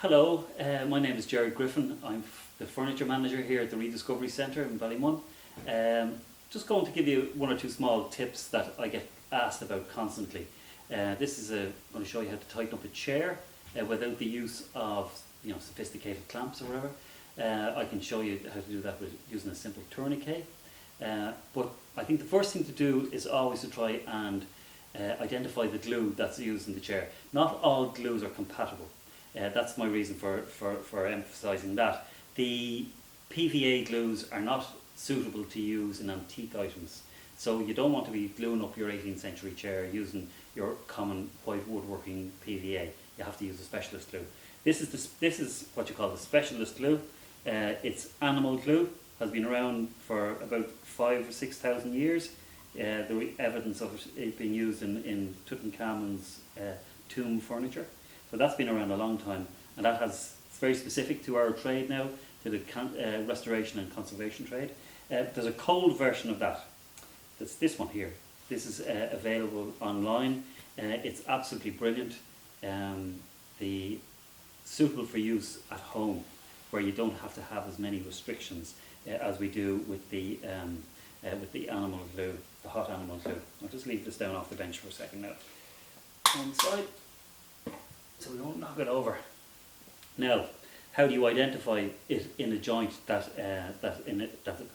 Hello, my name is Gerard Griffin. I'm the furniture manager here at the Rediscovery Centre in Ballymun. Just going to give you one or two small tips that I get asked about constantly. This is going to show you how to tighten up a chair without the use of sophisticated clamps or whatever. I can show you how to do that with using a simple tourniquet. But I think the first thing to do is always to try and identify the glue that's used in the chair. Not all glues are compatible. That's my reason for emphasising that. The PVA glues are not suitable to use in antique items. So you don't want to be gluing up your 18th century chair using your common white woodworking PVA. You have to use a specialist glue. This is what you call the specialist glue. It's animal glue, has been around for about 5,000 or 6,000 years. The evidence of it being used in Tutankhamun's tomb furniture. So that's been around a long time, and it's very specific to our trade now, to the restoration and conservation trade. There's a cold version of that. That's this one here. This is available online. It's absolutely brilliant. Suitable for use at home, where you don't have to have as many restrictions as we do with the animal glue, the hot animal glue. I'll just leave this down off the bench for a second now. On the side, so we won't knock it over. Now, how do you identify it in a joint that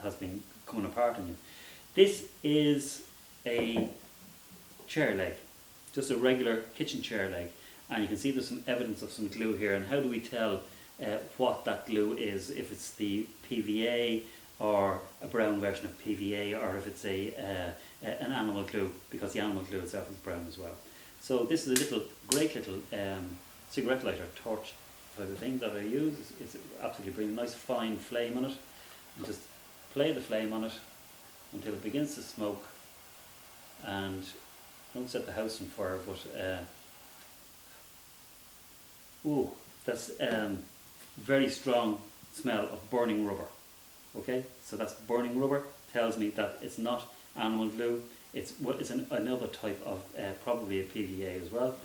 has been coming apart on you? This is a chair leg, just a regular kitchen chair leg, and you can see there's some evidence of some glue here. And how do we tell what that glue is? If it's the PVA or a brown version of PVA, or if it's an animal glue, because the animal glue itself is brown as well. So this is a great little cigarette lighter, torch type of thing that I use. It's absolutely brilliant. Nice fine flame on it, and just play the flame on it until it begins to smoke. And don't set the house on fire, but that's very strong smell of burning rubber. Okay, so that's burning rubber. Tells me that it's not animal glue. It's another type of probably a PVA as well.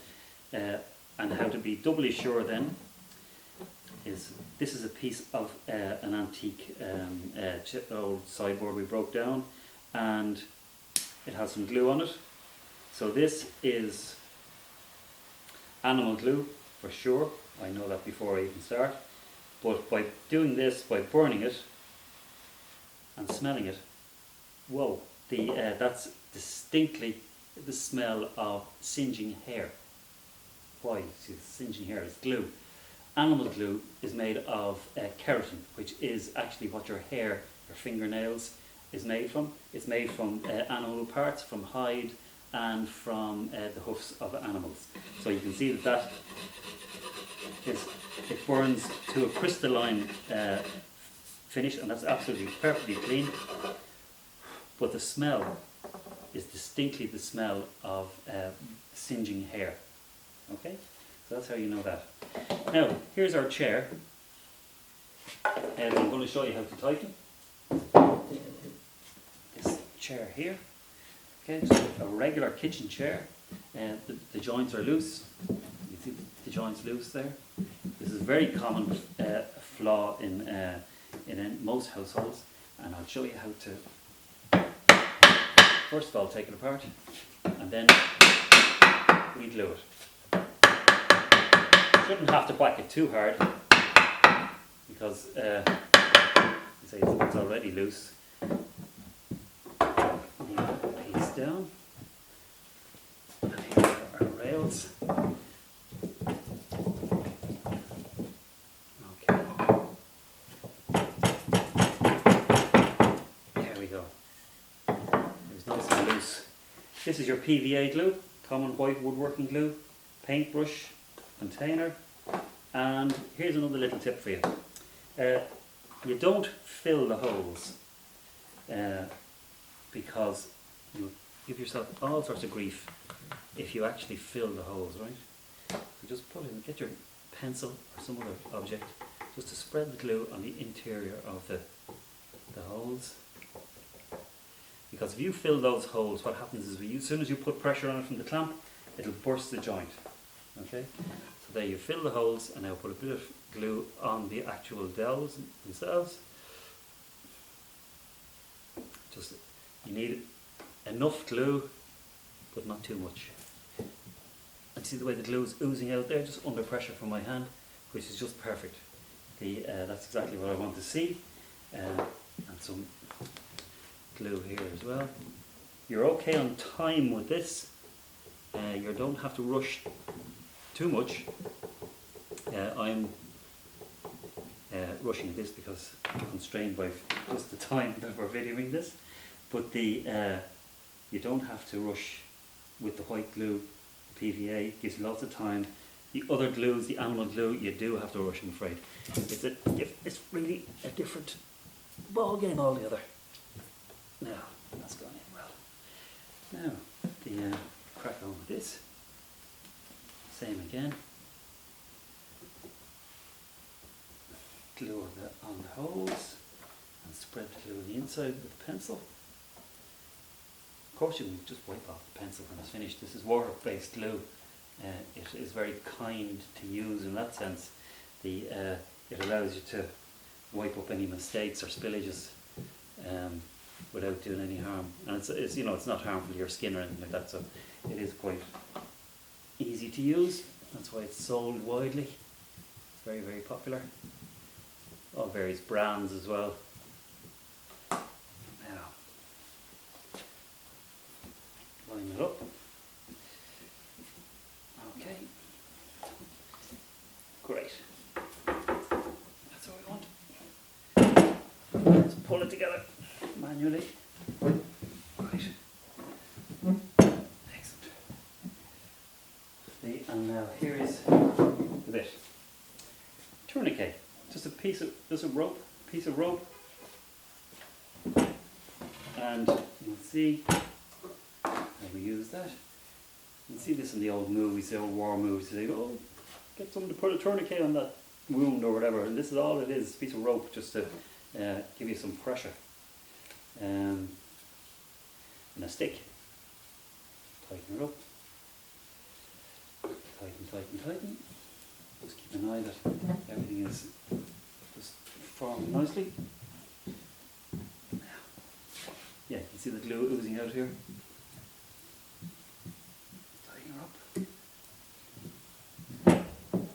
And how to be doubly sure then is this is a piece of an antique old sideboard we broke down, and it has some glue on it. So this is animal glue for sure. I know that before I even start. But by doing this, by burning it and smelling it, whoa, that's distinctly the smell of singeing hair. Why? See, the singeing hair is glue. Animal glue is made of keratin, which is actually what your hair, your fingernails, is made from. It's made from animal parts, from hide, and from the hoofs of animals. So you can see that it burns to a crystalline finish, and that's absolutely perfectly clean. But the smell is distinctly the smell of singeing hair. Okay, so that's how you know that. Now, here's our chair, and I'm going to show you how to tighten this chair here. Okay, so a regular kitchen chair, and the joints are loose. You see the joints loose there. This is a very common flaw in most households, and I'll show you how to. First of all, take it apart, and then re-glue it. Shouldn't have to whack it too hard, because it's already loose. Leave that piece down. And here are our rails. Okay. There we go. It's nice and loose. This is your PVA glue, common white woodworking glue, paintbrush, container. And here's another little tip for you. You don't fill the holes because you give yourself all sorts of grief if you actually fill the holes, right? So just get your pencil or some other object just to spread the glue on the interior of the holes. Because if you fill those holes, what happens is as soon as you put pressure on it from the clamp, it'll burst the joint. Okay? So there you fill the holes, and now put a bit of glue on the actual dowels themselves. Just, you need enough glue, but not too much. And see the way the glue is oozing out there, just under pressure from my hand, which is just perfect. That's exactly what I want to see. And some glue here as well. You're okay on time with this. You don't have to rush too much. I'm rushing this because I'm constrained by just the time that we're videoing this. But you don't have to rush with the white glue. The PVA gives you lots of time. The other glues, the animal glue, you do have to rush, I'm afraid. It's really a different ball game altogether. Now, that's gone in well. Now, the crack on with this. Same again. Glue on the holes and spread the glue on the inside with the pencil. Of course, you can just wipe off the pencil when it's finished. This is water-based glue. It is very kind to use in that sense. It allows you to wipe up any mistakes or spillages without doing any harm. And it's not harmful to your skin or anything like that. So it is quite easy to use. That's why it's sold widely. It's very, very popular. All various brands as well. Now, line it up. Okay. Great. That's what we want. Let's pull it together manually. Right. Excellent. And now here is the bit. Tourniquet. Just a piece of rope. And you'll see how we use that. You see this in the old movies, the old war movies. They go, oh, get someone to put a tourniquet on that wound or whatever. And this is all it is, a piece of rope just to give you some pressure. And a stick. Tighten it up. Tighten. Just keep an eye that everything is just formed nicely. Yeah, you see the glue oozing out here? Tighten her up.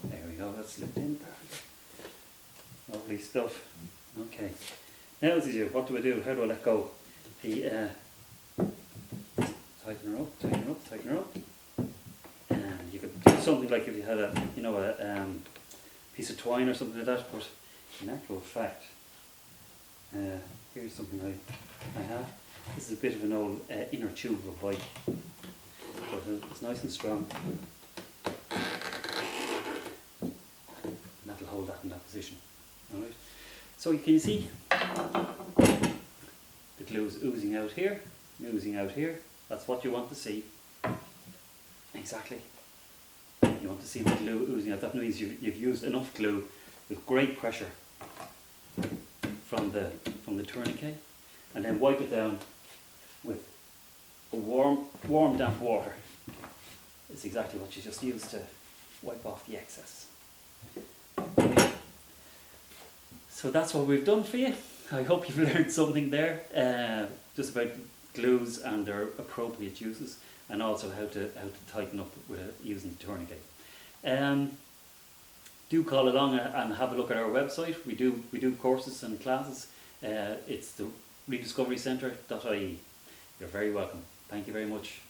There we go, that's slipped in perfect. Lovely stuff. Okay. Now this is you. What do I do? How do I let go? Tighten her up. And you could do something like if you had a piece of twine or something like that, but in actual fact, here's something I have. This is a bit of an old inner tube of white, but it's nice and strong. And that'll hold that in that position. Alright. So can you see the glue is oozing out here. That's what you want to see. Exactly. You want to see the glue oozing out. That means you've used enough glue with great pressure from the tourniquet, and then wipe it down with a warm damp water. It's exactly what you just used to wipe off the excess. So that's what we've done for you. I hope you've learned something there, just about glues and their appropriate uses, and also how to tighten up with using the tourniquet. Do call along and have a look at our website. We do courses and classes. It's the rediscoverycentre.ie. You're very welcome. Thank you very much.